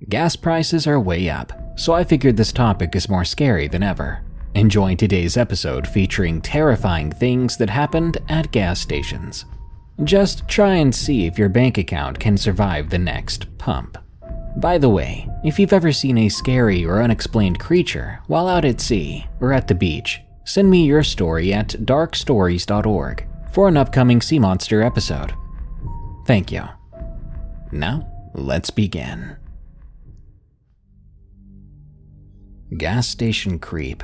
Gas prices are way up, so I figured this topic is more scary than ever. Enjoy today's episode featuring terrifying things that happened at gas stations. Just try and see if your bank account can survive the next pump. By the way, if you've ever seen a scary or unexplained creature while out at sea or at the beach, send me your story at darkstories.org for an upcoming Sea Monster episode. Thank you. Now, let's begin. Gas Station Creep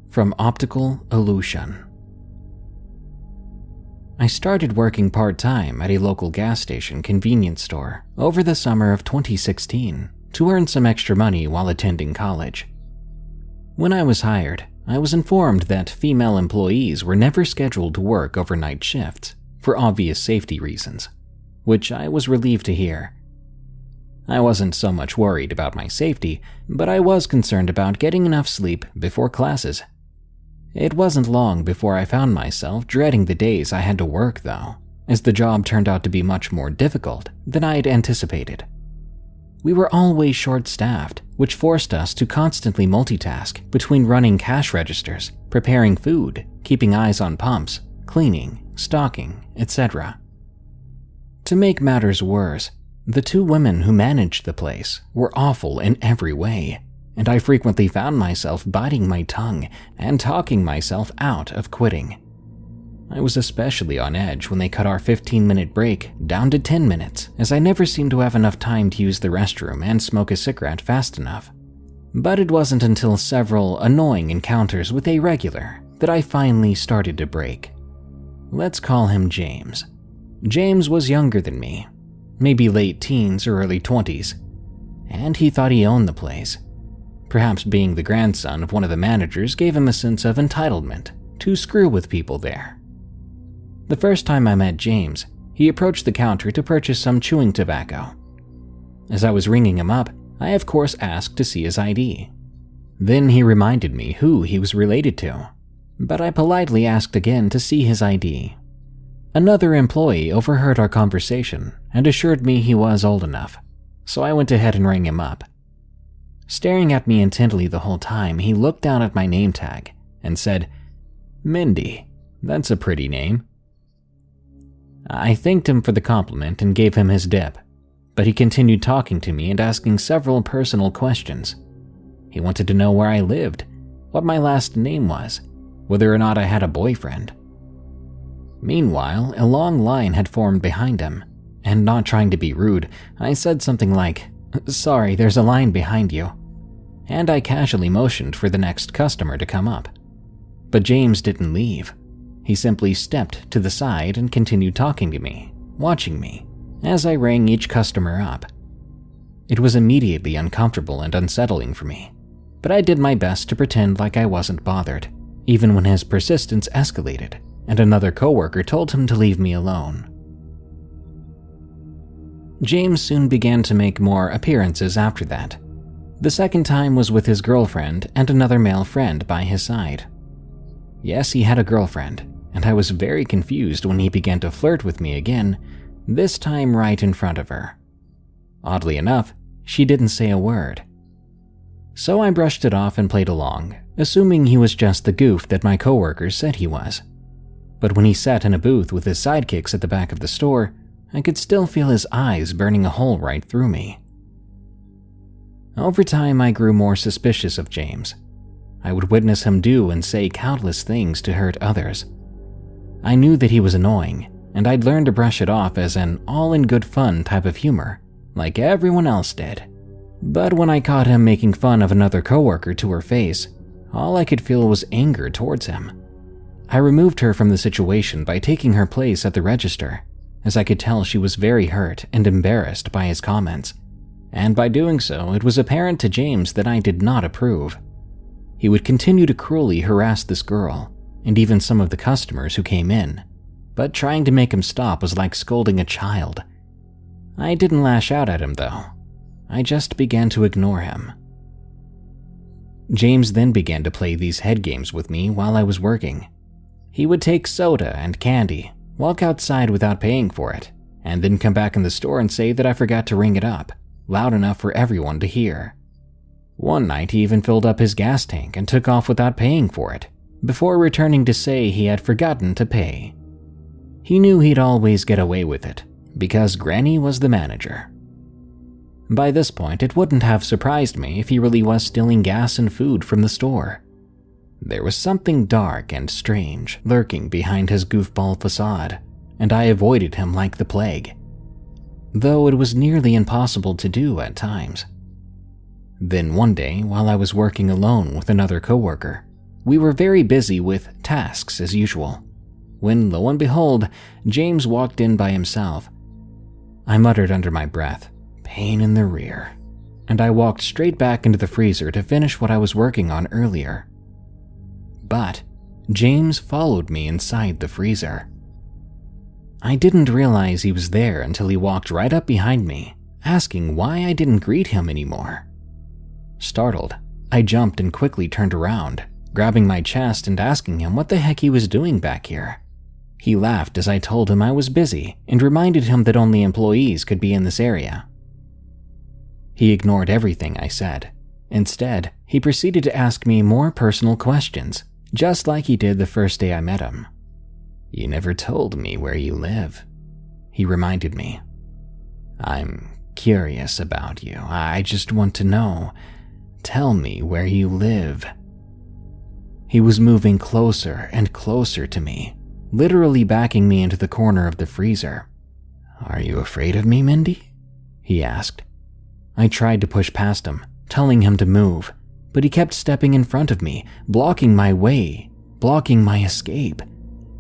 from Optical Illusion. I started working part-time at a local gas station convenience store over the summer of 2016 to earn some extra money while attending college. When I was hired, I was informed that female employees were never scheduled to work overnight shifts for obvious safety reasons, which I was relieved to hear. I wasn't so much worried about my safety, but I was concerned about getting enough sleep before classes. It wasn't long before I found myself dreading the days I had to work, though, as the job turned out to be much more difficult than I'd anticipated. We were always short-staffed, which forced us to constantly multitask between running cash registers, preparing food, keeping eyes on pumps, cleaning, stocking, etc. To make matters worse, the two women who managed the place were awful in every way, and I frequently found myself biting my tongue and talking myself out of quitting. I was especially on edge when they cut our 15-minute break down to 10 minutes, as I never seemed to have enough time to use the restroom and smoke a cigarette fast enough. But it wasn't until several annoying encounters with a regular that I finally started to break. Let's call him James. James was younger than me, maybe late teens or early 20s, and he thought he owned the place. Perhaps being the grandson of one of the managers gave him a sense of entitlement to screw with people there. The first time I met James, he approached the counter to purchase some chewing tobacco. As I was ringing him up, I of course asked to see his ID. Then he reminded me who he was related to, but I politely asked again to see his ID. Another employee overheard our conversation and assured me he was old enough, so I went ahead and rang him up. Staring at me intently the whole time, he looked down at my name tag and said, "Mindy, that's a pretty name." I thanked him for the compliment and gave him his dip, but he continued talking to me and asking several personal questions. He wanted to know where I lived, what my last name was, whether or not I had a boyfriend. Meanwhile, a long line had formed behind him, and not trying to be rude, I said something like, "Sorry, there's a line behind you," and I casually motioned for the next customer to come up. But James didn't leave. He simply stepped to the side and continued talking to me, watching me, as I rang each customer up. It was immediately uncomfortable and unsettling for me, but I did my best to pretend like I wasn't bothered, even when his persistence escalated, and another coworker told him to leave me alone. James soon began to make more appearances after that. The second time was with his girlfriend and another male friend by his side. Yes, he had a girlfriend, and I was very confused when he began to flirt with me again, this time right in front of her. Oddly enough, she didn't say a word. So I brushed it off and played along, assuming he was just the goof that my coworkers said he was. But when he sat in a booth with his sidekicks at the back of the store, I could still feel his eyes burning a hole right through me. Over time, I grew more suspicious of James. I would witness him do and say countless things to hurt others. I knew that he was annoying, and I'd learned to brush it off as an all-in-good-fun type of humor, like everyone else did. But when I caught him making fun of another coworker to her face, all I could feel was anger towards him. I removed her from the situation by taking her place at the register, as I could tell she was very hurt and embarrassed by his comments. And by doing so, it was apparent to James that I did not approve. He would continue to cruelly harass this girl, and even some of the customers who came in, but trying to make him stop was like scolding a child. I didn't lash out at him though. I just began to ignore him. James then began to play these head games with me while I was working. He would take soda and candy, walk outside without paying for it, and then come back in the store and say that I forgot to ring it up, loud enough for everyone to hear. One night he even filled up his gas tank and took off without paying for it, before returning to say he had forgotten to pay. He knew he'd always get away with it, because Granny was the manager. By this point, it wouldn't have surprised me if he really was stealing gas and food from the store. There was something dark and strange lurking behind his goofball facade, and I avoided him like the plague, though it was nearly impossible to do at times. Then one day, while I was working alone with another coworker, we were very busy with tasks as usual, when lo and behold, James walked in by himself. I muttered under my breath, "Pain in the rear," and I walked straight back into the freezer to finish what I was working on earlier. But James followed me inside the freezer. I didn't realize he was there until he walked right up behind me, asking why I didn't greet him anymore. Startled, I jumped and quickly turned around, grabbing my chest and asking him what the heck he was doing back here. He laughed as I told him I was busy and reminded him that only employees could be in this area. He ignored everything I said. Instead, he proceeded to ask me more personal questions, just like he did the first day I met him. "You never told me where you live," he reminded me. "I'm curious about you. I just want to know. Tell me where you live." He was moving closer and closer to me, literally backing me into the corner of the freezer. "Are you afraid of me, Mindy?" he asked. I tried to push past him, telling him to move, but he kept stepping in front of me, blocking my way, blocking my escape.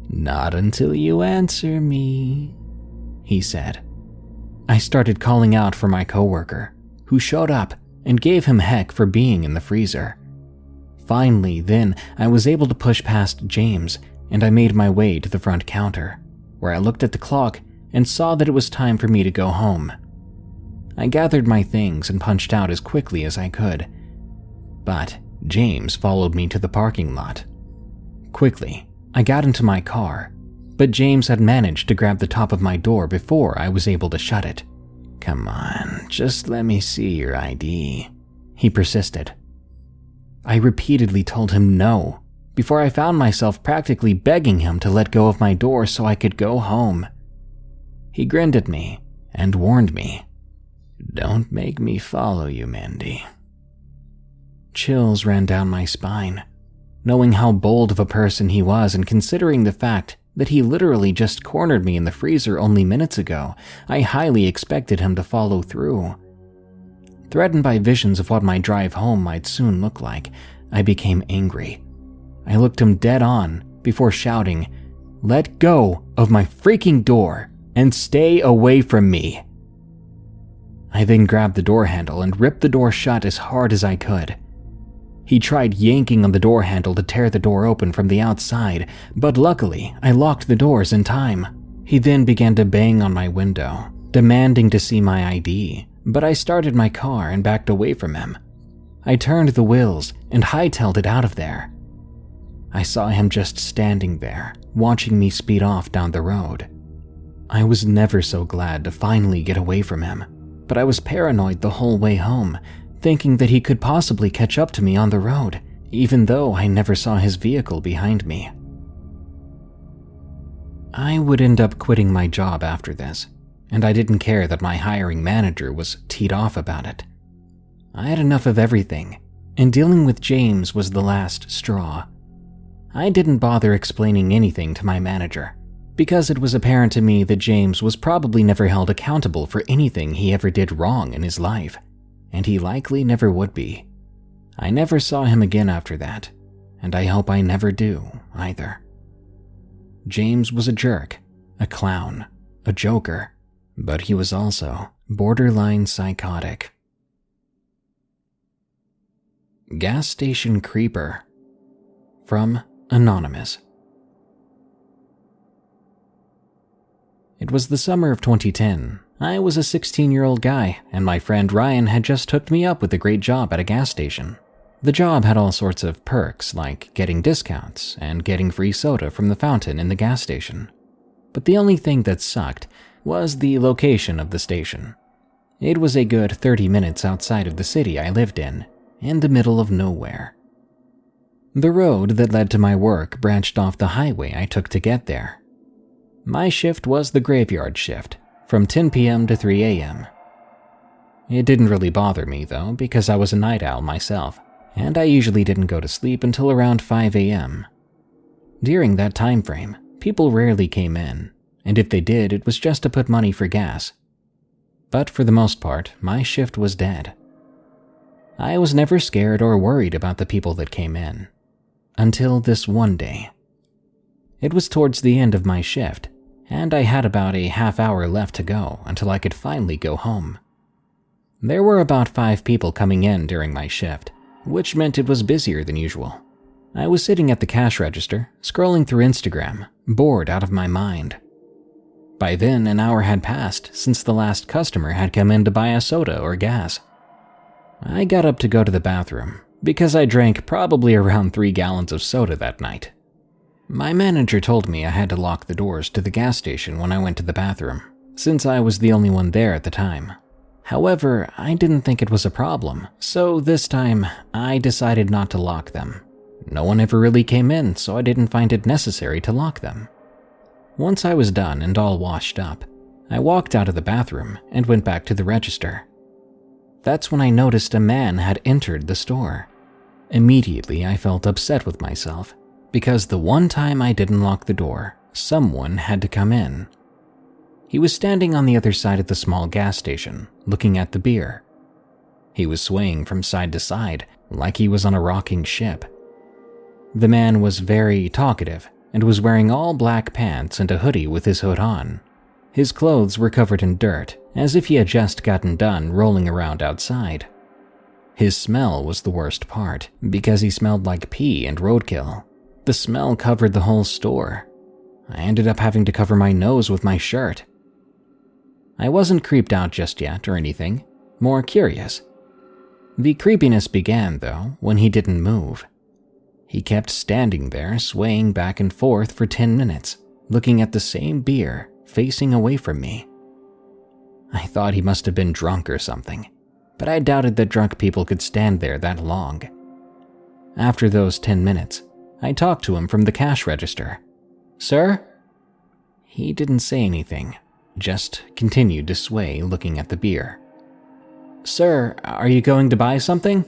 "Not until you answer me," he said. I started calling out for my coworker, who showed up and gave him heck for being in the freezer. Finally, then, I was able to push past James, and I made my way to the front counter, where I looked at the clock and saw that it was time for me to go home. I gathered my things and punched out as quickly as I could, but James followed me to the parking lot. Quickly, I got into my car, but James had managed to grab the top of my door before I was able to shut it. "Come on, just let me see your ID," he persisted. I repeatedly told him no, before I found myself practically begging him to let go of my door so I could go home. He grinned at me and warned me, "Don't make me follow you, Mindy." Chills ran down my spine, knowing how bold of a person he was and considering the fact that he literally just cornered me in the freezer only minutes ago. I highly expected him to follow through. Threatened by visions of what my drive home might soon look like, I became angry. I looked him dead on before shouting, "Let go of my freaking door and stay away from me." I then grabbed the door handle and ripped the door shut as hard as I could. He tried yanking on the door handle to tear the door open from the outside, but luckily I locked the doors in time. He then began to bang on my window, demanding to see my ID, but I started my car and backed away from him. I turned the wheels and hightailed it out of there. I saw him just standing there, watching me speed off down the road. I was never so glad to finally get away from him, but I was paranoid the whole way home, thinking that he could possibly catch up to me on the road, even though I never saw his vehicle behind me. I would end up quitting my job after this, and I didn't care that my hiring manager was teed off about it. I had enough of everything, and dealing with James was the last straw. I didn't bother explaining anything to my manager, because it was apparent to me that James was probably never held accountable for anything he ever did wrong in his life, and he likely never would be. I never saw him again after that, and I hope I never do either. James was a jerk, a clown, a joker, but he was also borderline psychotic. Gas Station Creeper. From Anonymous. It was the summer of 2010. I was a 16-year-old guy, and my friend Ryan had just hooked me up with a great job at a gas station. The job had all sorts of perks, like getting discounts and getting free soda from the fountain in the gas station. But the only thing that sucked was the location of the station. It was a good 30 minutes outside of the city I lived in the middle of nowhere. The road that led to my work branched off the highway I took to get there. My shift was the graveyard shift, from 10 p.m. to 3 a.m. It didn't really bother me, though, because I was a night owl myself, and I usually didn't go to sleep until around 5 a.m. During that time frame, people rarely came in, and if they did, it was just to put money for gas. But for the most part, my shift was dead. I was never scared or worried about the people that came in, until this one day. It was towards the end of my shift, and I had about a half hour left to go until I could finally go home. There were about 5 people coming in during my shift, which meant it was busier than usual. I was sitting at the cash register, scrolling through Instagram, bored out of my mind. By then, an hour had passed since the last customer had come in to buy a soda or gas. I got up to go to the bathroom, because I drank probably around 3 gallons of soda that night. My manager told me I had to lock the doors to the gas station when I went to the bathroom, since I was the only one there at the time. However, I didn't think it was a problem, so this time I decided not to lock them. No one ever really came in, so I didn't find it necessary to lock them. Once I was done and all washed up, I walked out of the bathroom and went back to the register. That's when I noticed a man had entered the store. Immediately, I felt upset with myself, because the one time I didn't lock the door, someone had to come in. He was standing on the other side of the small gas station, looking at the beer. He was swaying from side to side, like he was on a rocking ship. The man was very talkative, and was wearing all black pants and a hoodie with his hood on. His clothes were covered in dirt, as if he had just gotten done rolling around outside. His smell was the worst part, because he smelled like pee and roadkill. The smell covered the whole store. I ended up having to cover my nose with my shirt. I wasn't creeped out just yet or anything, more curious. The creepiness began, though, when he didn't move. He kept standing there, swaying back and forth for 10 minutes, looking at the same beer, facing away from me. I thought he must have been drunk or something, but I doubted that drunk people could stand there that long. After those 10 minutes, I talked to him from the cash register. "Sir?" He didn't say anything, just continued to sway looking at the beer. "Sir, are you going to buy something?"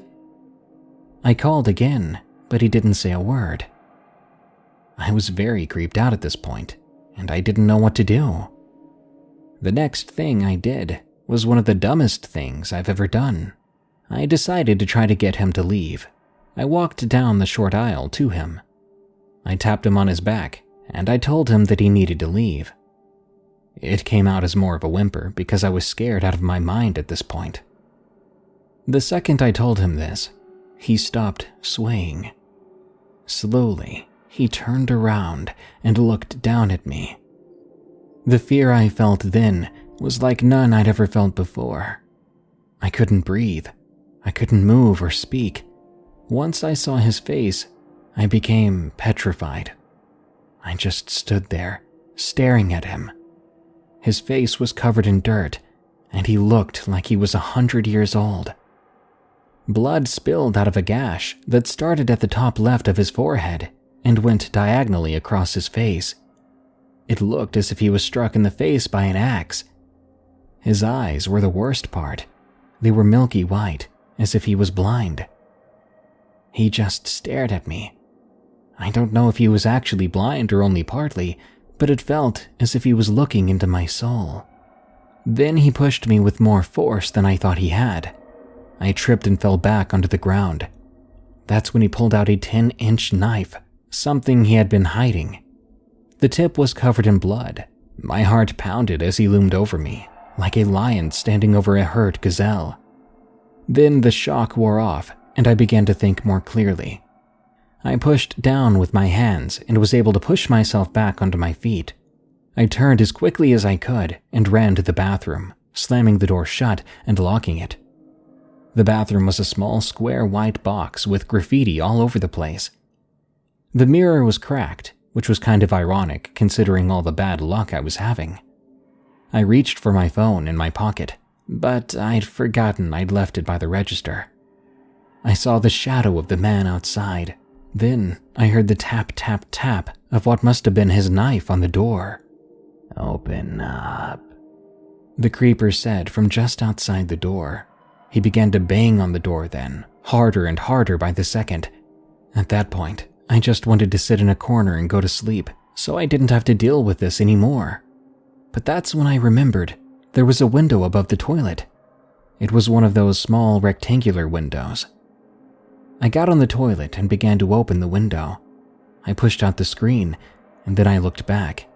I called again, but he didn't say a word. I was very creeped out at this point, and I didn't know what to do. The next thing I did was one of the dumbest things I've ever done. I decided to try to get him to leave. I walked down the short aisle to him. I tapped him on his back, and I told him that he needed to leave. It came out as more of a whimper because I was scared out of my mind at this point. The second I told him this, he stopped swaying. Slowly, he turned around and looked down at me. The fear I felt then was like none I'd ever felt before. I couldn't breathe. I couldn't move or speak. Once I saw his face, I became petrified. I just stood there, staring at him. His face was covered in dirt, and he looked like he was 100 years old. Blood spilled out of a gash that started at the top left of his forehead and went diagonally across his face. It looked as if he was struck in the face by an axe. His eyes were the worst part. They were milky white, as if he was blind. He just stared at me. I don't know if he was actually blind or only partly, but it felt as if he was looking into my soul. Then he pushed me with more force than I thought he had. I tripped and fell back onto the ground. That's when he pulled out a 10-inch knife, something he had been hiding. The tip was covered in blood. My heart pounded as he loomed over me, like a lion standing over a hurt gazelle. Then the shock wore off, and I began to think more clearly. I pushed down with my hands and was able to push myself back onto my feet. I turned as quickly as I could and ran to the bathroom, slamming the door shut and locking it. The bathroom was a small square white box with graffiti all over the place. The mirror was cracked, which was kind of ironic considering all the bad luck I was having. I reached for my phone in my pocket, but I'd forgotten I'd left it by the register. I saw the shadow of the man outside. Then I heard the tap, tap, tap of what must have been his knife on the door. "Open up," the creeper said from just outside the door. He began to bang on the door then, harder and harder by the second. At that point, I just wanted to sit in a corner and go to sleep, so I didn't have to deal with this anymore. But that's when I remembered there was a window above the toilet. It was one of those small rectangular windows. I got on the toilet and began to open the window. I pushed out the screen, and then I looked back.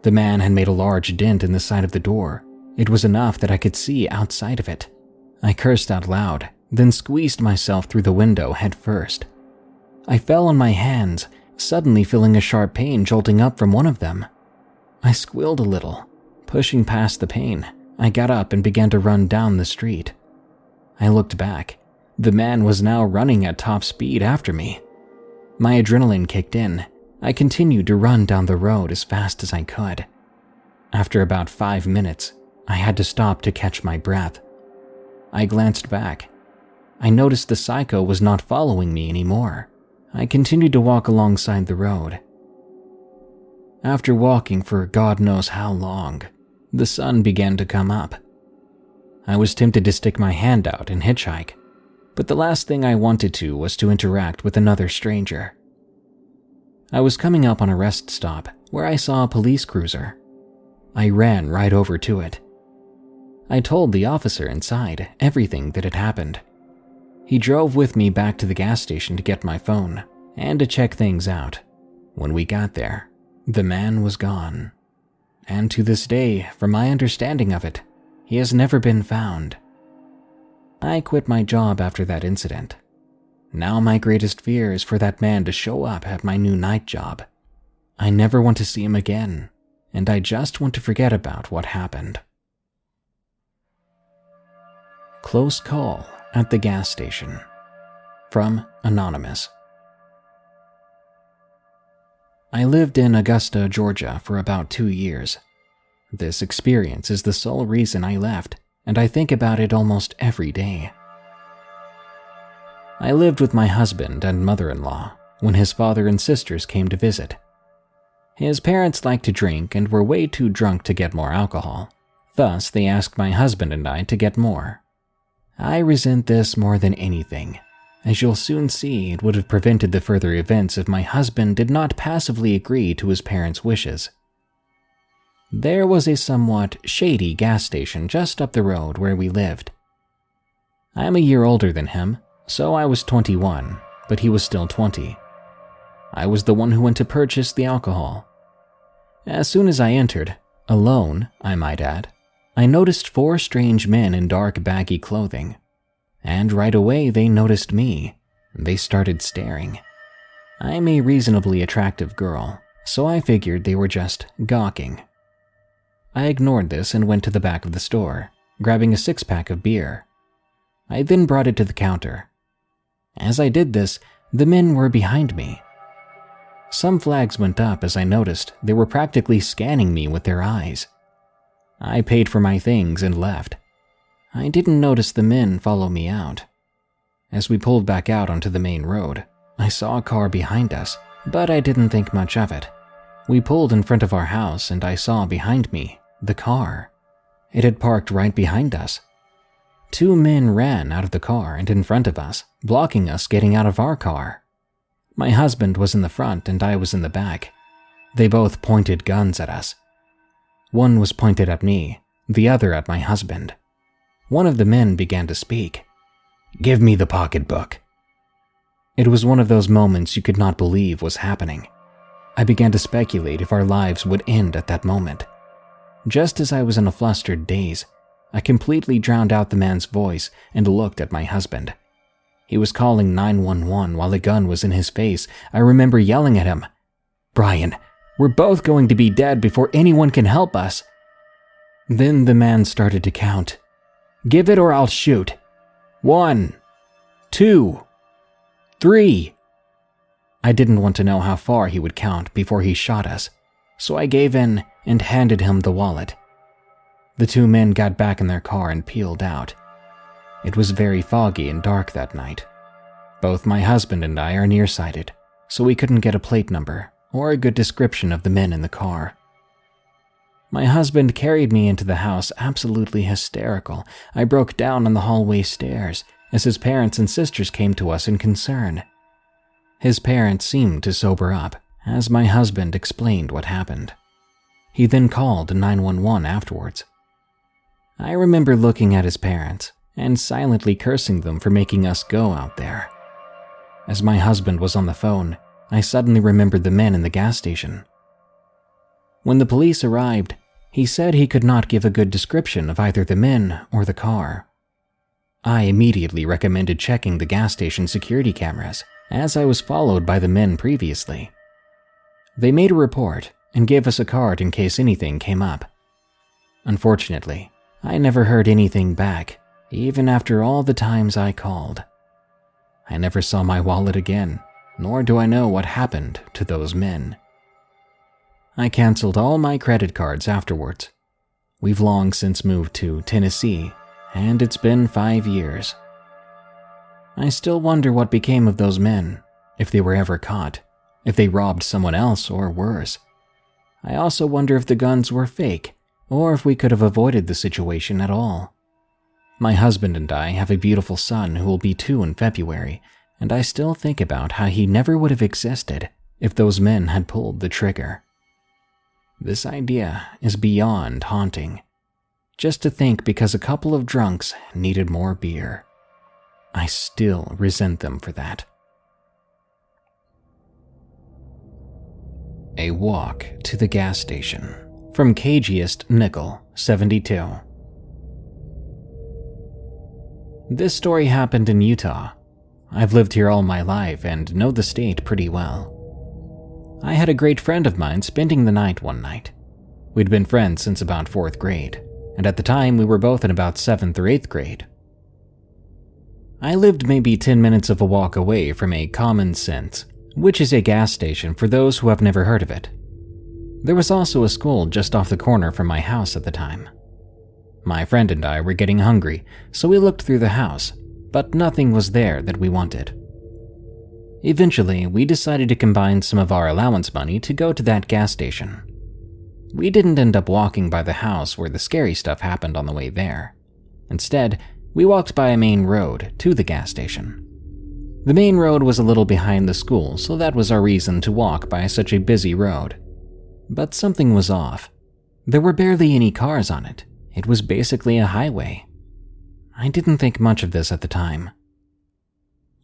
The man had made a large dent in the side of the door. It was enough that I could see outside of it. I cursed out loud, then squeezed myself through the window head first. I fell on my hands, suddenly feeling a sharp pain jolting up from one of them. I squealed a little. Pushing past the pain, I got up and began to run down the street. I looked back. The man was now running at top speed after me. My adrenaline kicked in. I continued to run down the road as fast as I could. After about 5 minutes, I had to stop to catch my breath. I glanced back. I noticed the psycho was not following me anymore. I continued to walk alongside the road. After walking for God knows how long, the sun began to come up. I was tempted to stick my hand out and hitchhike, but the last thing I wanted to was to interact with another stranger. I was coming up on a rest stop where I saw a police cruiser. I ran right over to it. I told the officer inside everything that had happened. He drove with me back to the gas station to get my phone and to check things out. When we got there, the man was gone. And to this day, from my understanding of it, he has never been found. I quit my job after that incident. Now my greatest fear is for that man to show up at my new night job. I never want to see him again, and I just want to forget about what happened. Close call at the gas station. From Anonymous. I lived in Augusta, Georgia for about 2 years. This experience is the sole reason I left, and I think about it almost every day. I lived with my husband and mother-in-law when his father and sisters came to visit. His parents liked to drink and were way too drunk to get more alcohol. Thus, they asked my husband and I to get more. I resent this more than anything. As you'll soon see, it would have prevented the further events if my husband did not passively agree to his parents' wishes. There was a somewhat shady gas station just up the road where we lived. I'm a year older than him, so I was 21, but he was still 20. I was the one who went to purchase the alcohol. As soon as I entered, alone, I might add, I noticed 4 strange men in dark baggy clothing. And right away they noticed me. They started staring. I'm a reasonably attractive girl, so I figured they were just gawking. I ignored this and went to the back of the store, grabbing a 6-pack of beer. I then brought it to the counter. As I did this, the men were behind me. Some flags went up as I noticed they were practically scanning me with their eyes. I paid for my things and left. I didn't notice the men follow me out. As we pulled back out onto the main road, I saw a car behind us, but I didn't think much of it. We pulled in front of our house and I saw behind me the car. It had parked right behind us. 2 men ran out of the car and in front of us, blocking us getting out of our car. My husband was in the front and I was in the back. They both pointed guns at us. One was pointed at me, the other at my husband. One of the men began to speak. "Give me the pocketbook." It was one of those moments you could not believe was happening. I began to speculate if our lives would end at that moment. Just as I was in a flustered daze, I completely drowned out the man's voice and looked at my husband. He was calling 911 while a gun was in his face. I remember yelling at him, "Brian, we're both going to be dead before anyone can help us." Then the man started to count. "Give it or I'll shoot. 1, 2, 3. I didn't want to know how far he would count before he shot us, so I gave in and handed him the wallet. The two men got back in their car and peeled out. It was very foggy and dark that night. Both my husband and I are nearsighted, so we couldn't get a plate number or a good description of the men in the car. My husband carried me into the house absolutely hysterical. I broke down on the hallway stairs as his parents and sisters came to us in concern. His parents seemed to sober up as my husband explained what happened. He then called 911 afterwards. I remember looking at his parents and silently cursing them for making us go out there. As my husband was on the phone, I suddenly remembered the men in the gas station. When the police arrived, he said he could not give a good description of either the men or the car. I immediately recommended checking the gas station security cameras, as I was followed by the men previously. They made a report and gave us a card in case anything came up. Unfortunately, I never heard anything back, even after all the times I called. I never saw my wallet again, nor do I know what happened to those men. I canceled all my credit cards afterwards. We've long since moved to Tennessee, and it's been 5 years. I still wonder what became of those men, if they were ever caught, if they robbed someone else or worse. I also wonder if the guns were fake, or if we could have avoided the situation at all. My husband and I have a beautiful son who will be 2 in February, and I still think about how he never would have existed if those men had pulled the trigger. This idea is beyond haunting. Just to think because a couple of drunks needed more beer. I still resent them for that. A walk to the gas station. From Cagiest Nickel, 72. This story happened in Utah. I've lived here all my life and know the state pretty well. I had a great friend of mine spending the night one night. We'd been friends since about 4th grade, and at the time we were both in about 7th or 8th grade. I lived maybe 10 minutes of a walk away from a Common Sense, which is a gas station for those who have never heard of it. There was also a school just off the corner from my house at the time. My friend and I were getting hungry, so we looked through the house, but nothing was there that we wanted. Eventually, we decided to combine some of our allowance money to go to that gas station. We didn't end up walking by the house where the scary stuff happened on the way there. Instead, we walked by a main road to the gas station. The main road was a little behind the school, so that was our reason to walk by such a busy road. But something was off. There were barely any cars on it. It was basically a highway. I didn't think much of this at the time.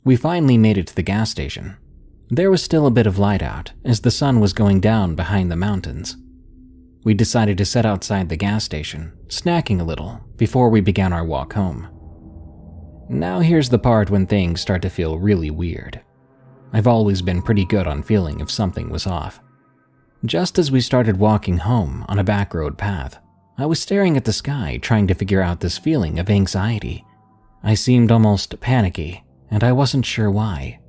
We finally made it to the gas station. There was still a bit of light out, as the sun was going down behind the mountains. We decided to sit outside the gas station, snacking a little, before we began our walk home. Now here's the part when things start to feel really weird. I've always been pretty good on feeling if something was off. Just as we started walking home on a back road path, I was staring at the sky trying to figure out this feeling of anxiety. I seemed almost panicky, and I wasn't sure why.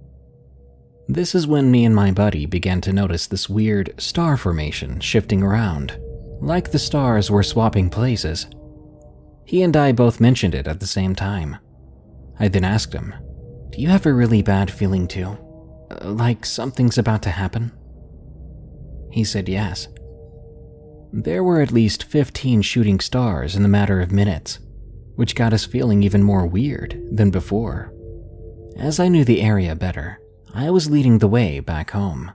This is when me and my buddy began to notice this weird star formation shifting around, like the stars were swapping places. He and I both mentioned it at the same time. I then asked him, "Do you have a really bad feeling too? Like something's about to happen?" He said yes. There were at least 15 shooting stars in the matter of minutes, which got us feeling even more weird than before. As I knew the area better, I was leading the way back home.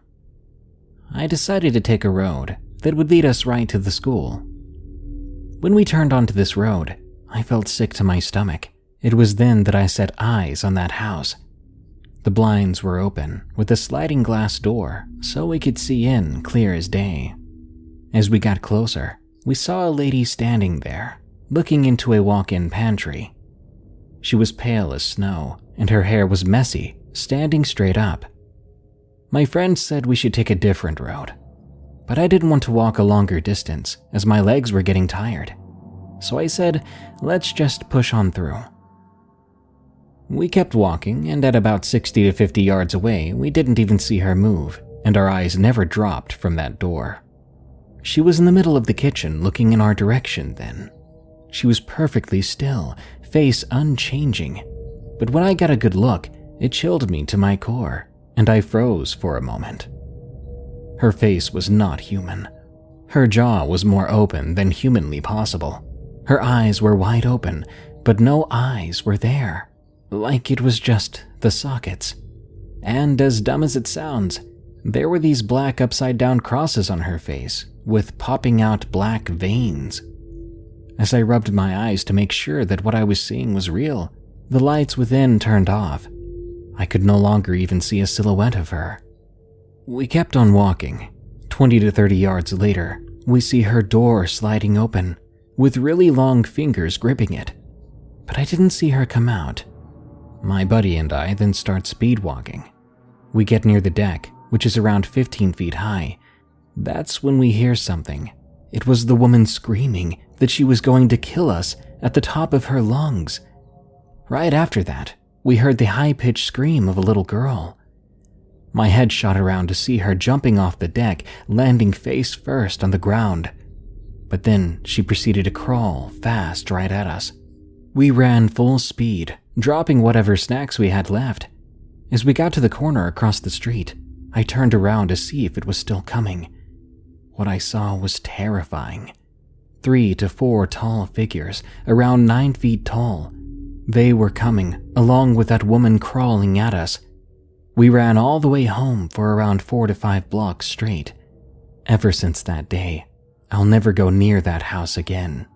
I decided to take a road that would lead us right to the school. When we turned onto this road, I felt sick to my stomach. It was then that I set eyes on that house. The blinds were open with a sliding glass door so we could see in clear as day. As we got closer, we saw a lady standing there, looking into a walk-in pantry. She was pale as snow, and her hair was messy, standing straight up. My friend said we should take a different road, but I didn't want to walk a longer distance as my legs were getting tired. So I said, let's just push on through. We kept walking, and at about 60 to 50 yards away, we didn't even see her move, and our eyes never dropped from that door. She was in the middle of the kitchen looking in our direction then. She was perfectly still, face unchanging. But when I got a good look, it chilled me to my core, and I froze for a moment. Her face was not human. Her jaw was more open than humanly possible. Her eyes were wide open, but no eyes were there, like it was just the sockets. And as dumb as it sounds, there were these black upside-down crosses on her face, with popping out black veins. As I rubbed my eyes to make sure that what I was seeing was real, the lights within turned off. I could no longer even see a silhouette of her. We kept on walking. 20 to 30 yards later, we see her door sliding open, with really long fingers gripping it. But I didn't see her come out. My buddy and I then start speed walking. We get near the deck, which is around 15 feet high. That's when we hear something. It was the woman screaming that she was going to kill us at the top of her lungs. Right after that, we heard the high-pitched scream of a little girl. My head shot around to see her jumping off the deck, landing face first on the ground. But then she proceeded to crawl fast right at us. We ran full speed, dropping whatever snacks we had left. As we got to the corner across the street, I turned around to see if it was still coming. What I saw was terrifying. 3 to 4 tall figures, around 9 feet tall. They were coming, along with that woman crawling at us. We ran all the way home for around 4 to 5 blocks straight. Ever since that day, I'll never go near that house again.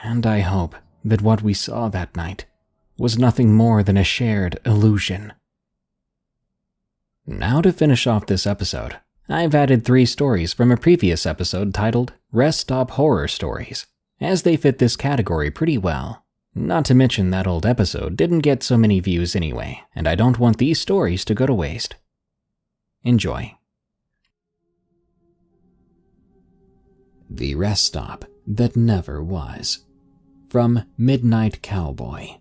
And I hope that what we saw that night was nothing more than a shared illusion. Now to finish off this episode, I've added 3 stories from a previous episode titled Rest Stop Horror Stories, as they fit this category pretty well. Not to mention that old episode didn't get so many views anyway, and I don't want these stories to go to waste. Enjoy. The Rest Stop That Never Was, from Midnight Cowboy.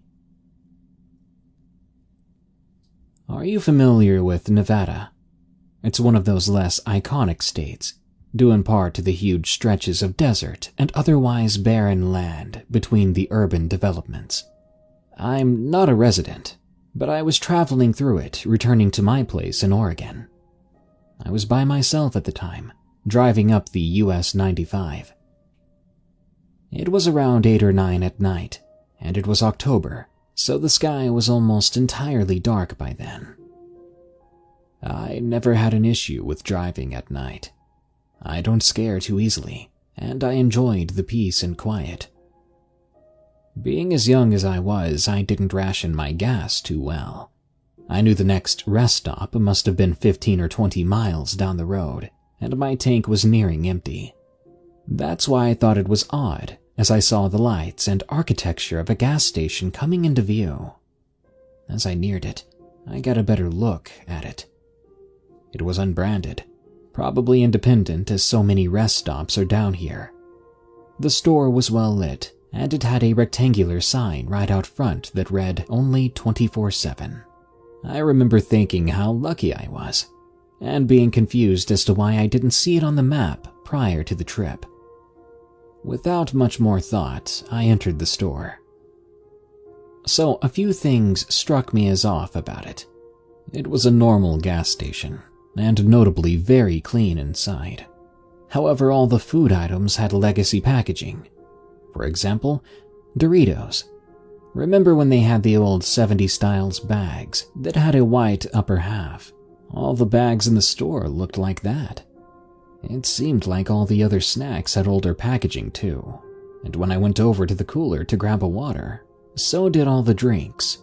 Are you familiar with Nevada? It's one of those less iconic states, due in part to the huge stretches of desert and otherwise barren land between the urban developments. I'm not a resident, but I was traveling through it, returning to my place in Oregon. I was by myself at the time, driving up the US 95. It was around 8 or 9 at night, and it was October, so the sky was almost entirely dark by then. I never had an issue with driving at night. I don't scare too easily, and I enjoyed the peace and quiet. Being as young as I was, I didn't ration my gas too well. I knew the next rest stop must have been 15 or 20 miles down the road, and my tank was nearing empty. That's why I thought it was odd as I saw the lights and architecture of a gas station coming into view. As I neared it, I got a better look at it. It was unbranded, probably independent as so many rest stops are down here. The store was well lit, and it had a rectangular sign right out front that read only 24/7. I remember thinking how lucky I was, and being confused as to why I didn't see it on the map prior to the trip. Without much more thought, I entered the store. So a few things struck me as off about it. It was a normal gas station, and notably very clean inside. However, all the food items had legacy packaging. For example, Doritos. Remember when they had the old 70s styles bags that had a white upper half? All the bags in the store looked like that. It seemed like all the other snacks had older packaging too, and when I went over to the cooler to grab a water, so did all the drinks.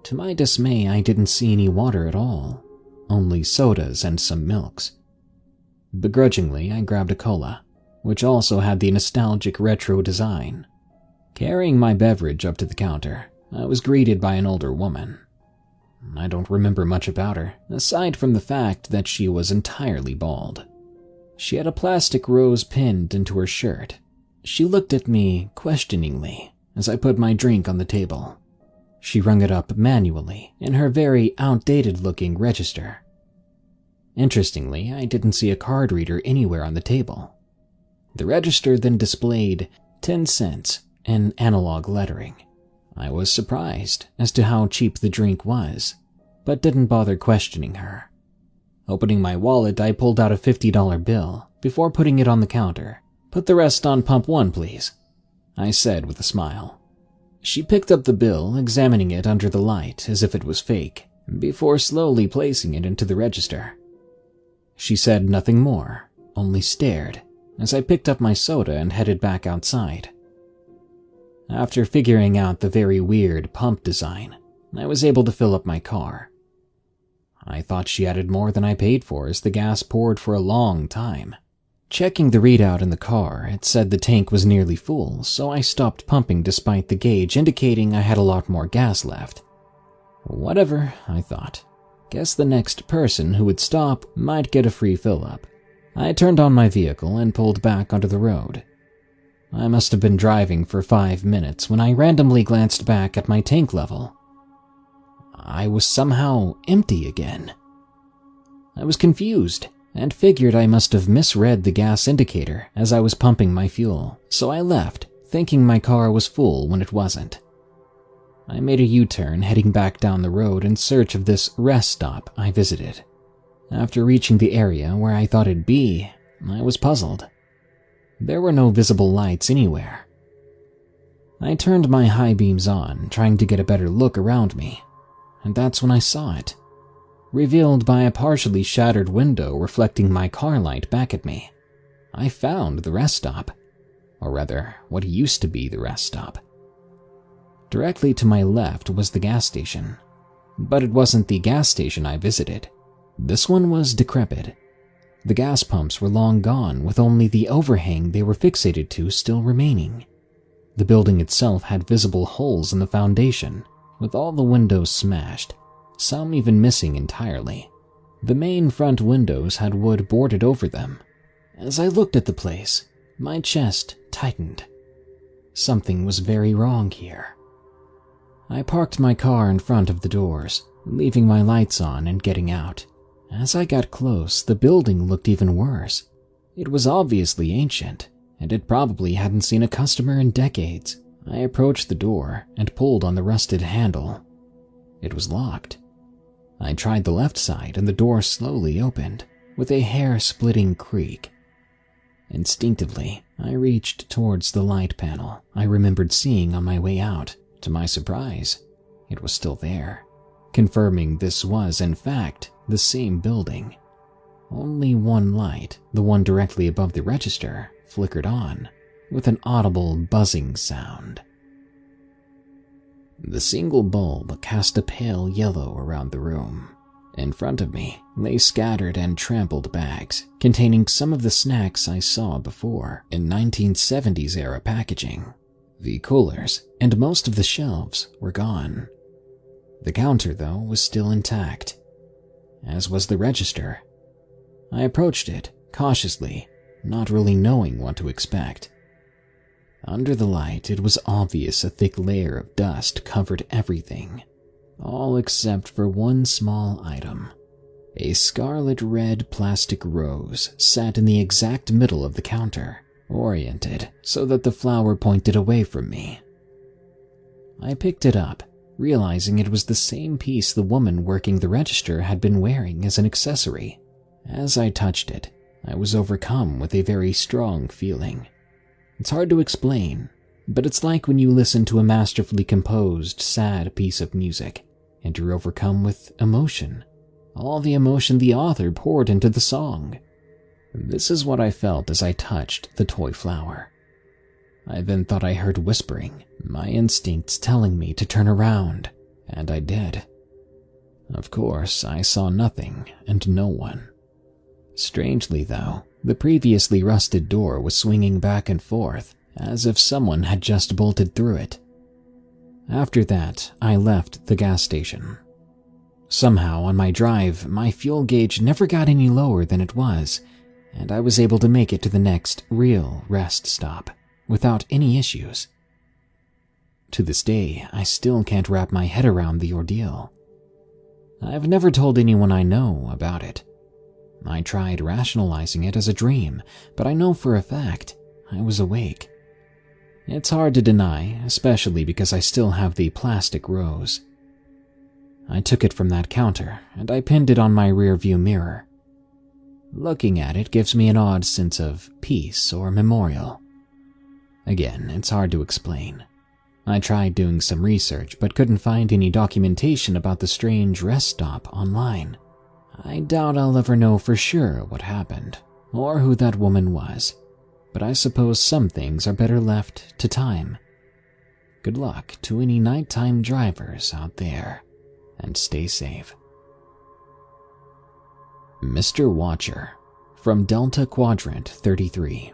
To my dismay, I didn't see any water at all, only sodas and some milks. Begrudgingly, I grabbed a cola, which also had the nostalgic retro design. Carrying my beverage up to the counter, I was greeted by an older woman. I don't remember much about her, aside from the fact that she was entirely bald. She had a plastic rose pinned into her shirt. She looked at me questioningly as I put my drink on the table. She rung it up manually in her very outdated-looking register. Interestingly, I didn't see a card reader anywhere on the table. The register then displayed 10 cents, in analog lettering. I was surprised as to how cheap the drink was, but didn't bother questioning her. Opening my wallet, I pulled out a $50 bill before putting it on the counter. "Put the rest on pump 1, please," I said with a smile. She picked up the bill, examining it under the light as if it was fake, before slowly placing it into the register. She said nothing more, only stared, as I picked up my soda and headed back outside. After figuring out the very weird pump design, I was able to fill up my car. I thought she added more than I paid for as the gas poured for a long time. Checking the readout in the car, it said the tank was nearly full, so I stopped pumping despite the gauge indicating I had a lot more gas left. Whatever, I thought. Guess the next person who would stop might get a free fill-up. I turned on my vehicle and pulled back onto the road. I must have been driving for 5 minutes when I randomly glanced back at my tank level. I was somehow empty again. I was confused and figured I must have misread the gas indicator as I was pumping my fuel, so I left, thinking my car was full when it wasn't. I made a U-turn heading back down the road in search of this rest stop I visited. After reaching the area where I thought it'd be, I was puzzled. There were no visible lights anywhere. I turned my high beams on, trying to get a better look around me, and that's when I saw it, revealed by a partially shattered window reflecting my car light back at me. I found the rest stop, or rather, what used to be the rest stop. Directly to my left was the gas station, but it wasn't the gas station I visited. This one was decrepit. The gas pumps were long gone, with only the overhang they were fixated to still remaining. The building itself had visible holes in the foundation, with all the windows smashed, some even missing entirely. The main front windows had wood boarded over them. As I looked at the place, my chest tightened. Something was very wrong here. I parked my car in front of the doors, leaving my lights on and getting out. As I got close, the building looked even worse. It was obviously ancient, and it probably hadn't seen a customer in decades. I approached the door and pulled on the rusted handle. It was locked. I tried the left side and the door slowly opened, with a hair-splitting creak. Instinctively, I reached towards the light panel I remembered seeing on my way out. To my surprise, it was still there, confirming this was, in fact, the same building. Only one light, the one directly above the register, flickered on, with an audible buzzing sound. The single bulb cast a pale yellow around the room. In front of me lay scattered and trampled bags containing some of the snacks I saw before in 1970s-era packaging. The coolers and most of the shelves were gone. The counter, though, was still intact, as was the register. I approached it cautiously, not really knowing what to expect. Under the light, it was obvious a thick layer of dust covered everything, all except for one small item. A scarlet-red plastic rose sat in the exact middle of the counter, oriented so that the flower pointed away from me. I picked it up, realizing it was the same piece the woman working the register had been wearing as an accessory. As I touched it, I was overcome with a very strong feeling. It's hard to explain, but it's like when you listen to a masterfully composed, sad piece of music, and you're overcome with emotion. All the emotion the author poured into the song. This is what I felt as I touched the toy flower. I then thought I heard whispering, my instincts telling me to turn around, and I did. Of course, I saw nothing and no one. Strangely, though, the previously rusted door was swinging back and forth, as if someone had just bolted through it. After that, I left the gas station. Somehow, on my drive, my fuel gauge never got any lower than it was, and I was able to make it to the next real rest stop without any issues. To this day, I still can't wrap my head around the ordeal. I've never told anyone I know about it. I tried rationalizing it as a dream, but I know for a fact I was awake. It's hard to deny, especially because I still have the plastic rose. I took it from that counter, and I pinned it on my rearview mirror. Looking at it gives me an odd sense of peace or memorial. Again, it's hard to explain. I tried doing some research, but couldn't find any documentation about the strange rest stop online. I doubt I'll ever know for sure what happened, or who that woman was, but I suppose some things are better left to time. Good luck to any nighttime drivers out there, and stay safe. Mr. Watcher, from Delta Quadrant 33.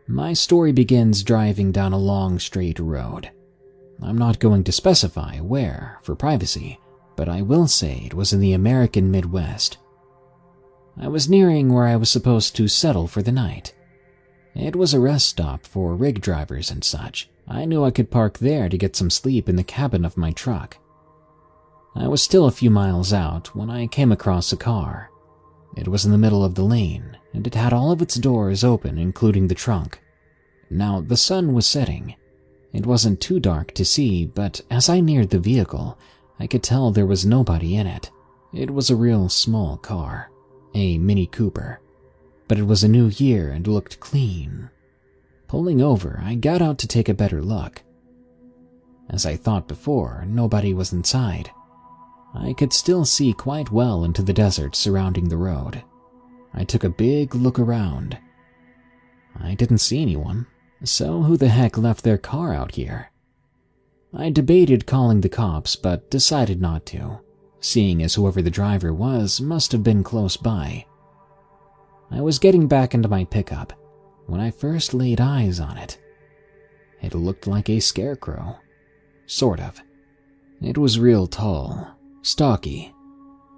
My story begins driving down a long straight road. I'm not going to specify where, for privacy, but I will say it was in the American Midwest. I was nearing where I was supposed to settle for the night. It was a rest stop for rig drivers and such. I knew I could park there to get some sleep in the cabin of my truck. I was still a few miles out when I came across a car. It was in the middle of the lane, and it had all of its doors open, including the trunk. Now, the sun was setting. It wasn't too dark to see, but as I neared the vehicle, I could tell there was nobody in it. It was a real small car, a Mini Cooper, but it was a new year and looked clean. Pulling over, I got out to take a better look. As I thought before, nobody was inside. I could still see quite well into the desert surrounding the road. I took a big look around. I didn't see anyone, so who the heck left their car out here? I debated calling the cops, but decided not to, seeing as whoever the driver was must have been close by. I was getting back into my pickup when I first laid eyes on it. It looked like a scarecrow. Sort of. It was real tall, stocky.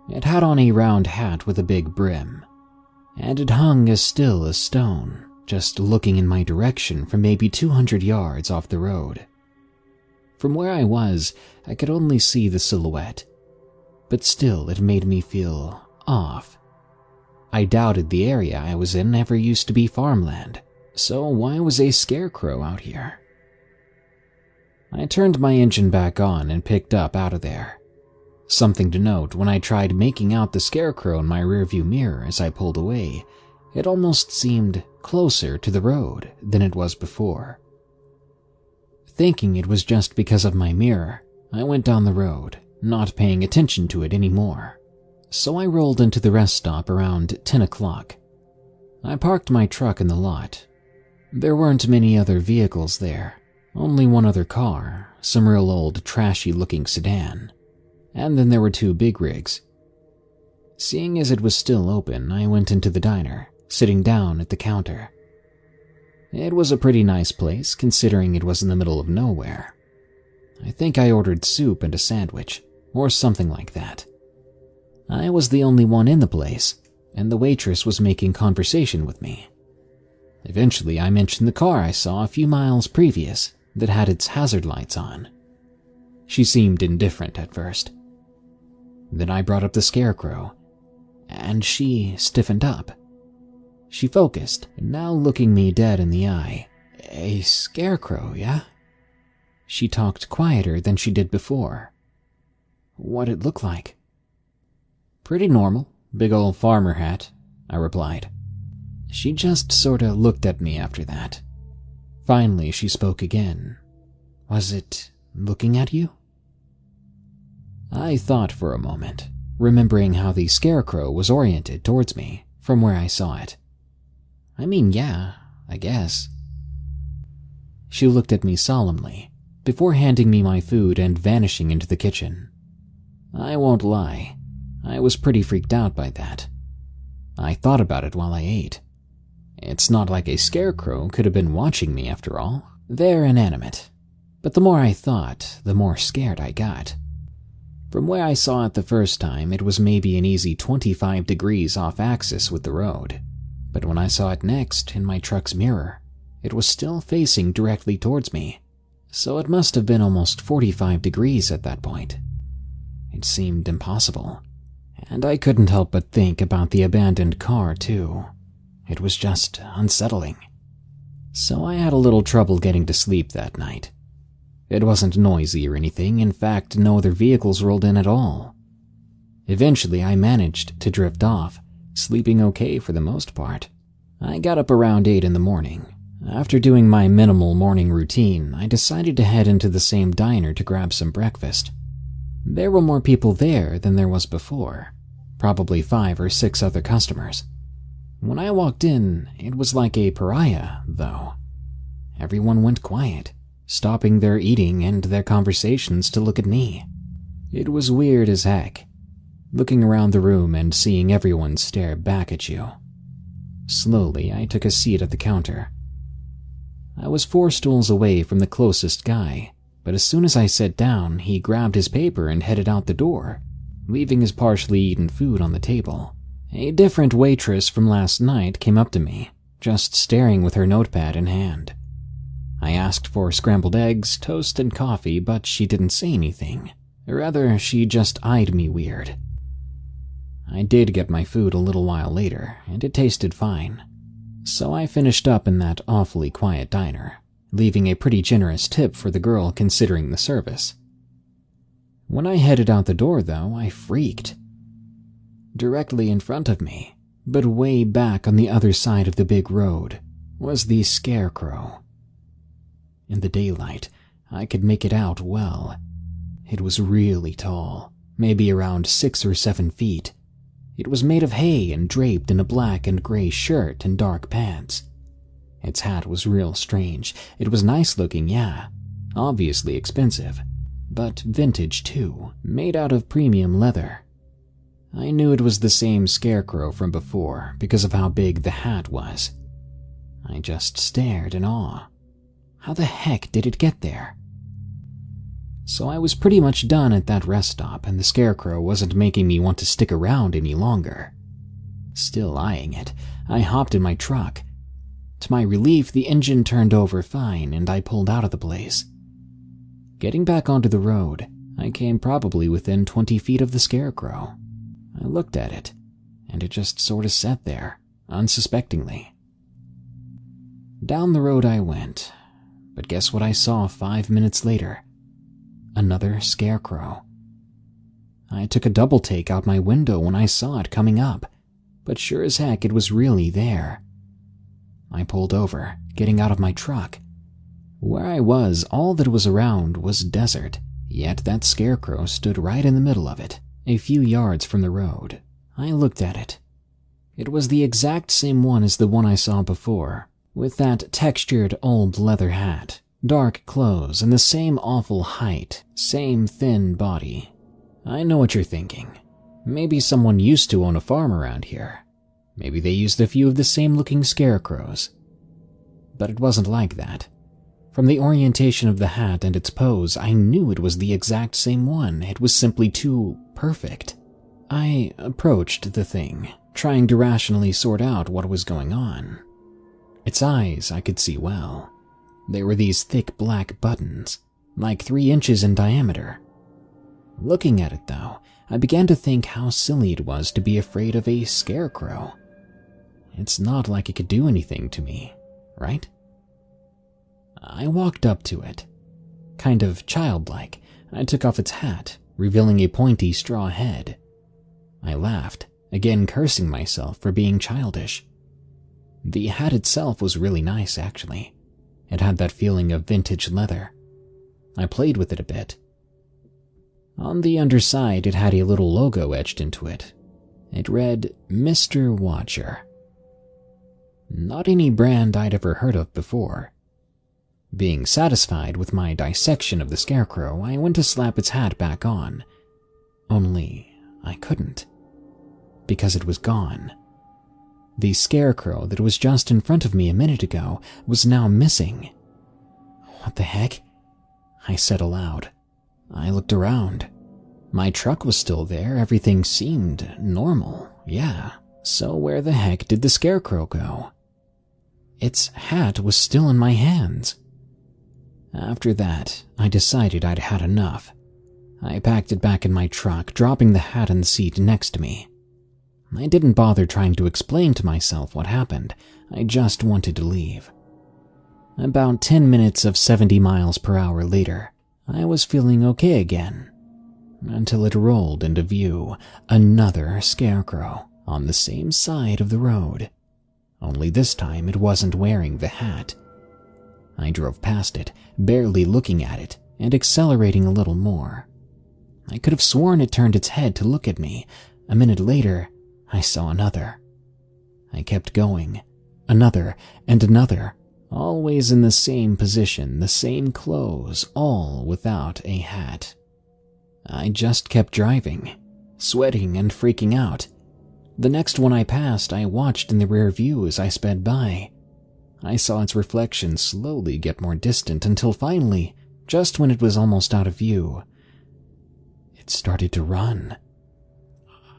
It had on a round hat with a big brim, and it hung as still as stone, just looking in my direction from maybe 200 yards off the road. From where I was, I could only see the silhouette, but still it made me feel off. I doubted the area I was in ever used to be farmland, so why was a scarecrow out here? I turned my engine back on and picked up out of there. Something to note, when I tried making out the scarecrow in my rearview mirror as I pulled away, it almost seemed closer to the road than it was before. Thinking it was just because of my mirror, I went down the road, not paying attention to it anymore. So I rolled into the rest stop around 10 o'clock. I parked my truck in the lot. There weren't many other vehicles there, only one other car, some real old trashy-looking sedan, and then there were 2 big rigs. Seeing as it was still open, I went into the diner, sitting down at the counter. It was a pretty nice place, considering it was in the middle of nowhere. I think I ordered soup and a sandwich, or something like that. I was the only one in the place, and the waitress was making conversation with me. Eventually, I mentioned the car I saw a few miles previous that had its hazard lights on. She seemed indifferent at first. Then I brought up the scarecrow, and she stiffened up. She focused, now looking me dead in the eye. A scarecrow, yeah? She talked quieter than she did before. What'd it look like? Pretty normal, big old farmer hat, I replied. She just sorta looked at me after that. Finally, she spoke again. Was it looking at you? I thought for a moment, remembering how the scarecrow was oriented towards me from where I saw it. I mean, yeah, I guess. She looked at me solemnly, before handing me my food and vanishing into the kitchen. I won't lie, I was pretty freaked out by that. I thought about it while I ate. It's not like a scarecrow could have been watching me after all. They're inanimate. But the more I thought, the more scared I got. From where I saw it the first time, it was maybe an easy 25 degrees off axis with the road. But when I saw it next, in my truck's mirror, it was still facing directly towards me. So it must have been almost 45 degrees at that point. It seemed impossible. And I couldn't help but think about the abandoned car, too. It was just unsettling. So I had a little trouble getting to sleep that night. It wasn't noisy or anything, in fact, no other vehicles rolled in at all. Eventually, I managed to drift off, sleeping okay for the most part. I got up around 8 in the morning. After doing my minimal morning routine, I decided to head into the same diner to grab some breakfast. There were more people there than there was before, probably 5 or 6 other customers. When I walked in, it was like a pariah, though. Everyone went quiet, stopping their eating and their conversations to look at me. It was weird as heck, looking around the room and seeing everyone stare back at you. Slowly, I took a seat at the counter. I was 4 stools away from the closest guy, but as soon as I sat down, he grabbed his paper and headed out the door, leaving his partially eaten food on the table. A different waitress from last night came up to me, just staring with her notepad in hand. I asked for scrambled eggs, toast, and coffee, but she didn't say anything. Rather, she just eyed me weird. I did get my food a little while later, and it tasted fine. So I finished up in that awfully quiet diner, leaving a pretty generous tip for the girl considering the service. When I headed out the door, though, I freaked. Directly in front of me, but way back on the other side of the big road, was the Scarecrow. In the daylight, I could make it out well. It was really tall, maybe around 6 or 7 feet. It was made of hay and draped in a black and gray shirt and dark pants. Its hat was real strange. It was nice looking, yeah, obviously expensive, but vintage too, made out of premium leather. I knew it was the same Scarecrow from before because of how big the hat was. I just stared in awe. How the heck did it get there? So I was pretty much done at that rest stop, and the Scarecrow wasn't making me want to stick around any longer. Still eyeing it, I hopped in my truck. To my relief, the engine turned over fine, and I pulled out of the place. Getting back onto the road, I came probably within 20 feet of the Scarecrow. I looked at it, and it just sort of sat there, unsuspectingly. Down the road I went, but guess what I saw 5 minutes later? Another Scarecrow. I took a double take out my window when I saw it coming up, but sure as heck it was really there. I pulled over, getting out of my truck. Where I was, all that was around was desert, yet that Scarecrow stood right in the middle of it, a few yards from the road. I looked at it. It was the exact same one as the one I saw before, with that textured old leather hat, dark clothes, and the same awful height, same thin body. I know what you're thinking. Maybe someone used to own a farm around here. Maybe they used a few of the same-looking Scarecrows. But it wasn't like that. From the orientation of the hat and its pose, I knew it was the exact same one. It was simply too perfect. I approached the thing, trying to rationally sort out what was going on. Its eyes I could see well. They were these thick black buttons, like 3 inches in diameter. Looking at it, though, I began to think how silly it was to be afraid of a Scarecrow. It's not like it could do anything to me, right? I walked up to it. Kind of childlike, I took off its hat, revealing a pointy straw head. I laughed, again cursing myself for being childish. The hat itself was really nice, actually. It had that feeling of vintage leather. I played with it a bit. On the underside, it had a little logo etched into it. It read, Mr. Watcher. Not any brand I'd ever heard of before. Being satisfied with my dissection of the Scarecrow, I went to slap its hat back on. Only I couldn't. Because it was gone. The Scarecrow that was just in front of me a minute ago was now missing. What the heck? I said aloud. I looked around. My truck was still there, everything seemed normal, yeah. So where the heck did the Scarecrow go? Its hat was still in my hands. After that, I decided I'd had enough. I packed it back in my truck, dropping the hat in the seat next to me. I didn't bother trying to explain to myself what happened. I just wanted to leave. About 10 minutes of 70 miles per hour later, I was feeling okay again, until it rolled into view, another scarecrow on the same side of the road. Only this time it wasn't wearing the hat. I drove past it, barely looking at it, and accelerating a little more. I could have sworn it turned its head to look at me. A minute later, I saw another. I kept going. Another and another, always in the same position, the same clothes, all without a hat. I just kept driving, sweating and freaking out. The next one I passed, I watched in the rear view as I sped by. I saw its reflection slowly get more distant until finally, just when it was almost out of view, it started to run.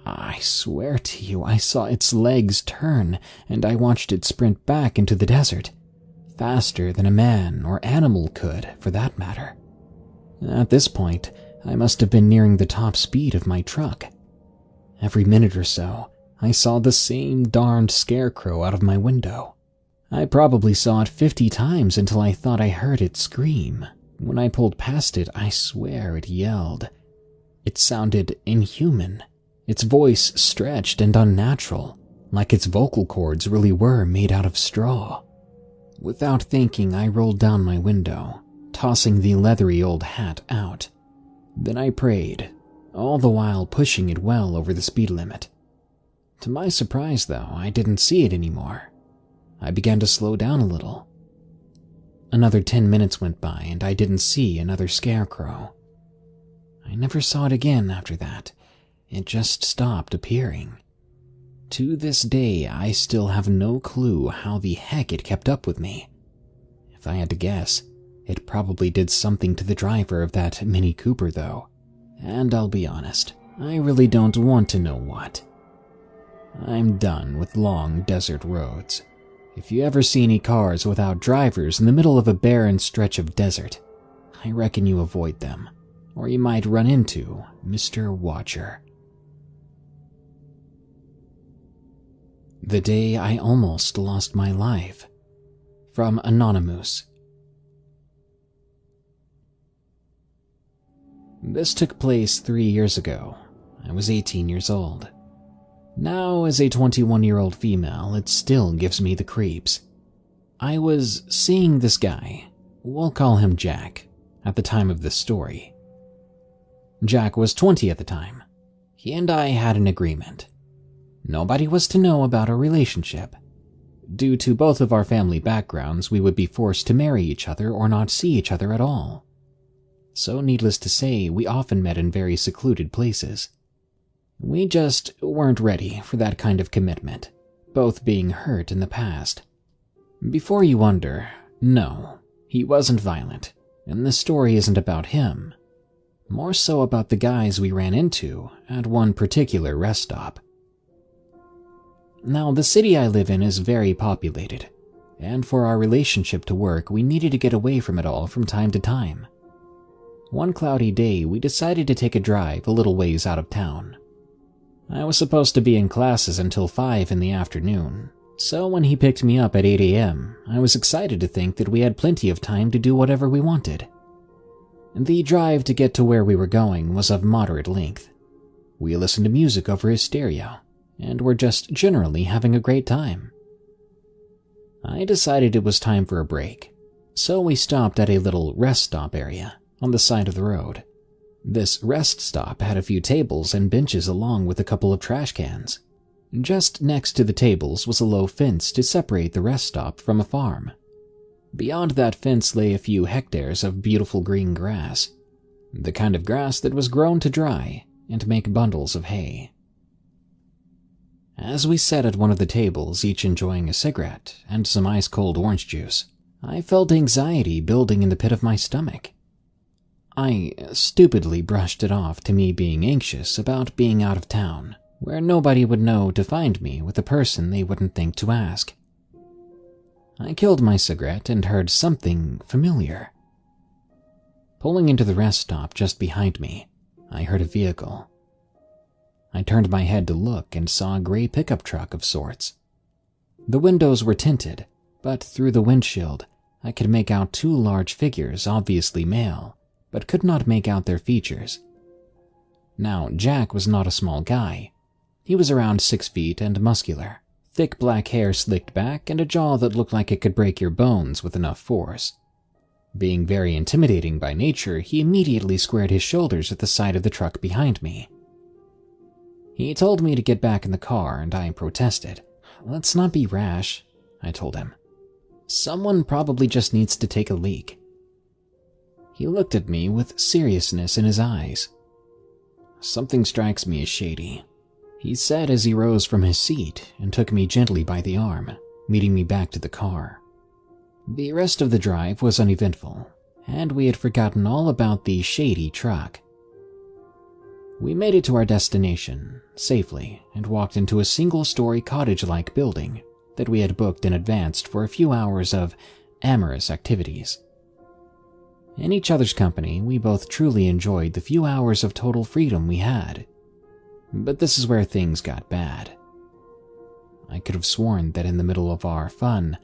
I swear to you, I saw its legs turn, and I watched it sprint back into the desert, faster than a man or animal could, for that matter. At this point, I must have been nearing the top speed of my truck. Every minute or so, I saw the same darned scarecrow out of my window. I probably saw it 50 times until I thought I heard it scream. When I pulled past it, I swear it yelled. It sounded inhuman. Its voice stretched and unnatural, like its vocal cords really were made out of straw. Without thinking, I rolled down my window, tossing the leathery old hat out. Then I prayed, all the while pushing it well over the speed limit. To my surprise, though, I didn't see it anymore. I began to slow down a little. Another 10 minutes went by and I didn't see another scarecrow. I never saw it again after that. It just stopped appearing. To this day, I still have no clue how the heck it kept up with me. If I had to guess, it probably did something to the driver of that Mini Cooper, though. And I'll be honest, I really don't want to know what. I'm done with long desert roads. If you ever see any cars without drivers in the middle of a barren stretch of desert, I reckon you avoid them, or you might run into Mr. Watcher. The day I almost lost my life. From Anonymous. This took place 3 years ago. I was 18 years old. Now, as a 21-year-old female, it still gives me the creeps. I was seeing this guy, we'll call him Jack, at the time of this story. Jack was 20 at the time. He and I had an agreement. Nobody was to know about our relationship. Due to both of our family backgrounds, we would be forced to marry each other or not see each other at all. So needless to say, we often met in very secluded places. We just weren't ready for that kind of commitment, both being hurt in the past. Before you wonder, no, he wasn't violent, and the story isn't about him. More so about the guys we ran into at one particular rest stop. Now, the city I live in is very populated, and for our relationship to work, we needed to get away from it all from time to time. One cloudy day, we decided to take a drive a little ways out of town. I was supposed to be in classes until 5 in the afternoon, so when he picked me up at 8 a.m., I was excited to think that we had plenty of time to do whatever we wanted. The drive to get to where we were going was of moderate length. We listened to music over his stereo, and were just generally having a great time. I decided it was time for a break, so we stopped at a little rest stop area on the side of the road. This rest stop had a few tables and benches along with a couple of trash cans. Just next to the tables was a low fence to separate the rest stop from a farm. Beyond that fence lay a few hectares of beautiful green grass, the kind of grass that was grown to dry and make bundles of hay. As we sat at one of the tables, each enjoying a cigarette and some ice-cold orange juice, I felt anxiety building in the pit of my stomach. I stupidly brushed it off to me being anxious about being out of town, where nobody would know to find me with a person they wouldn't think to ask. I killed my cigarette and heard something familiar. Pulling into the rest stop just behind me, I heard a vehicle. I turned my head to look and saw a gray pickup truck of sorts. The windows were tinted, but through the windshield, I could make out two large figures, obviously male, but could not make out their features. Now, Jack was not a small guy. He was around 6 feet and muscular, thick black hair slicked back and a jaw that looked like it could break your bones with enough force. Being very intimidating by nature, he immediately squared his shoulders at the side of the truck behind me. He told me to get back in the car, and I protested. "Let's not be rash," I told him. "Someone probably just needs to take a leak." He looked at me with seriousness in his eyes. "Something strikes me as shady," he said as he rose from his seat and took me gently by the arm, leading me back to the car. The rest of the drive was uneventful, and we had forgotten all about the shady truck. We made it to our destination safely and walked into a single-story cottage-like building that we had booked in advance for a few hours of amorous activities. In each other's company, we both truly enjoyed the few hours of total freedom we had. But this is where things got bad. I could have sworn that in the middle of our fun,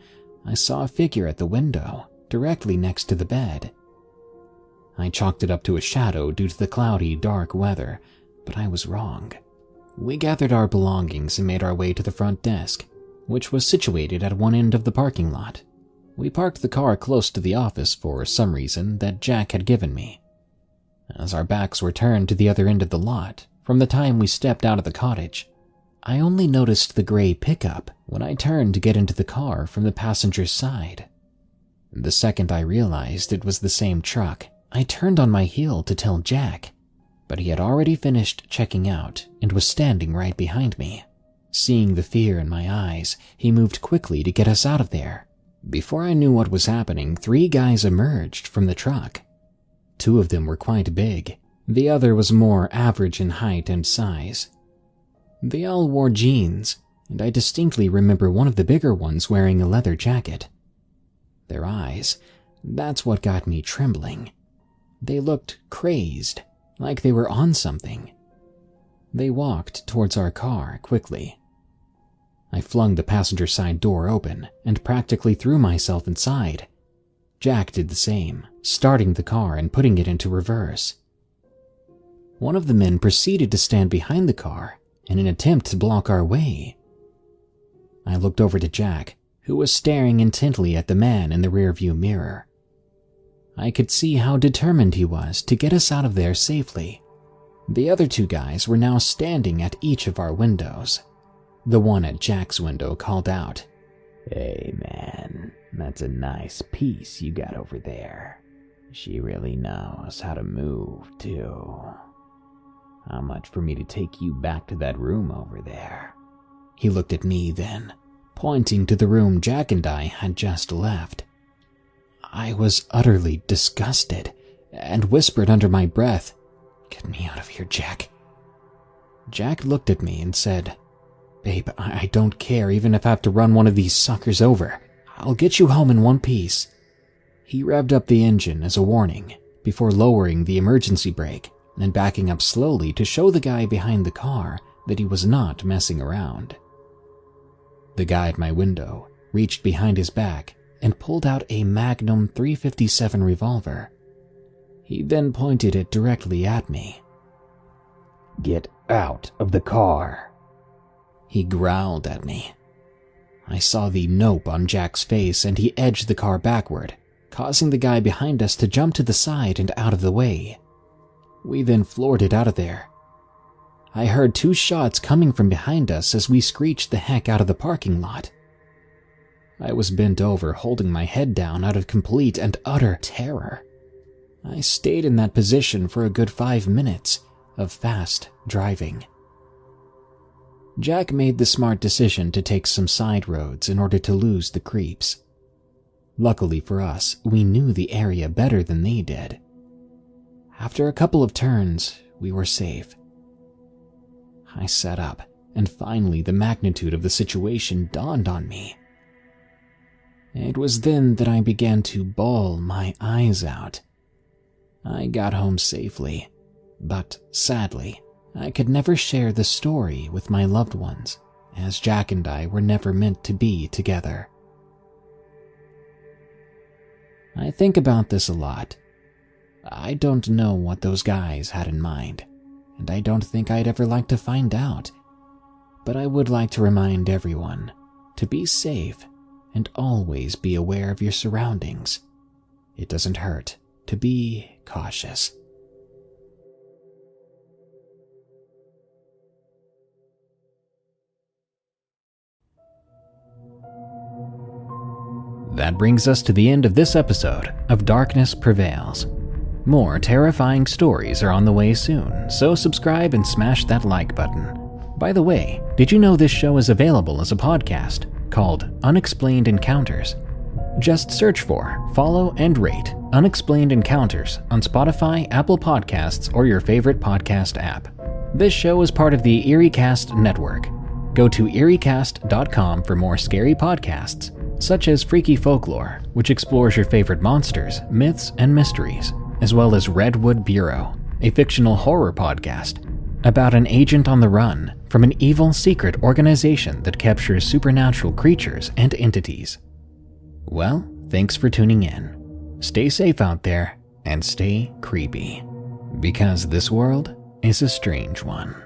I saw a figure at the window, directly next to the bed. I chalked it up to a shadow due to the cloudy, dark weather, but I was wrong. We gathered our belongings and made our way to the front desk, which was situated at one end of the parking lot. We parked the car close to the office for some reason that Jack had given me. As our backs were turned to the other end of the lot, from the time we stepped out of the cottage, I only noticed the gray pickup when I turned to get into the car from the passenger's side. The second I realized it was the same truck, I turned on my heel to tell Jack, but he had already finished checking out and was standing right behind me. Seeing the fear in my eyes, he moved quickly to get us out of there. Before I knew what was happening, 3 guys emerged from the truck. 2 of them were quite big. The other was more average in height and size. They all wore jeans, and I distinctly remember one of the bigger ones wearing a leather jacket. Their eyes, that's what got me trembling. They looked crazed, like they were on something. They walked towards our car quickly. I flung the passenger side door open and practically threw myself inside. Jack did the same, starting the car and putting it into reverse. One of the men proceeded to stand behind the car in an attempt to block our way. I looked over to Jack, who was staring intently at the man in the rearview mirror. I could see how determined he was to get us out of there safely. The other 2 guys were now standing at each of our windows. The one at Jack's window called out, "Hey man, that's a nice piece you got over there. She really knows how to move too. How much for me to take you back to that room over there?" He looked at me then, pointing to the room Jack and I had just left. I was utterly disgusted and whispered under my breath, "Get me out of here, Jack." Jack looked at me and said, "Babe, I don't care even if I have to run one of these suckers over. I'll get you home in one piece." He revved up the engine as a warning before lowering the emergency brake and backing up slowly to show the guy behind the car that he was not messing around. The guy at my window reached behind his back and pulled out a Magnum .357 revolver. He then pointed it directly at me. "Get out of the car," he growled at me. I saw the nope on Jack's face and he edged the car backward, causing the guy behind us to jump to the side and out of the way. We then floored it out of there. I heard 2 shots coming from behind us as we screeched the heck out of the parking lot. I was bent over, holding my head down out of complete and utter terror. I stayed in that position for a good 5 minutes of fast driving. Jack made the smart decision to take some side roads in order to lose the creeps. Luckily for us, we knew the area better than they did. After a couple of turns, we were safe. I sat up, and finally the magnitude of the situation dawned on me. It was then that I began to bawl my eyes out. I got home safely, but sadly, I could never share the story with my loved ones, as Jack and I were never meant to be together. I think about this a lot. I don't know what those guys had in mind, and I don't think I'd ever like to find out. But I would like to remind everyone to be safe and always be aware of your surroundings. It doesn't hurt to be cautious. That brings us to the end of this episode of Darkness Prevails. More terrifying stories are on the way soon, so subscribe and smash that like button. By the way, did you know this show is available as a podcast called Unexplained Encounters? Just search for, follow, and rate Unexplained Encounters on Spotify, Apple Podcasts, or your favorite podcast app. This show is part of the EerieCast network. Go to EerieCast.com for more scary podcasts, such as Freaky Folklore, which explores your favorite monsters, myths, and mysteries, as well as Redwood Bureau, a fictional horror podcast about an agent on the run from an evil secret organization that captures supernatural creatures and entities. Well, thanks for tuning in. Stay safe out there and stay creepy, because this world is a strange one.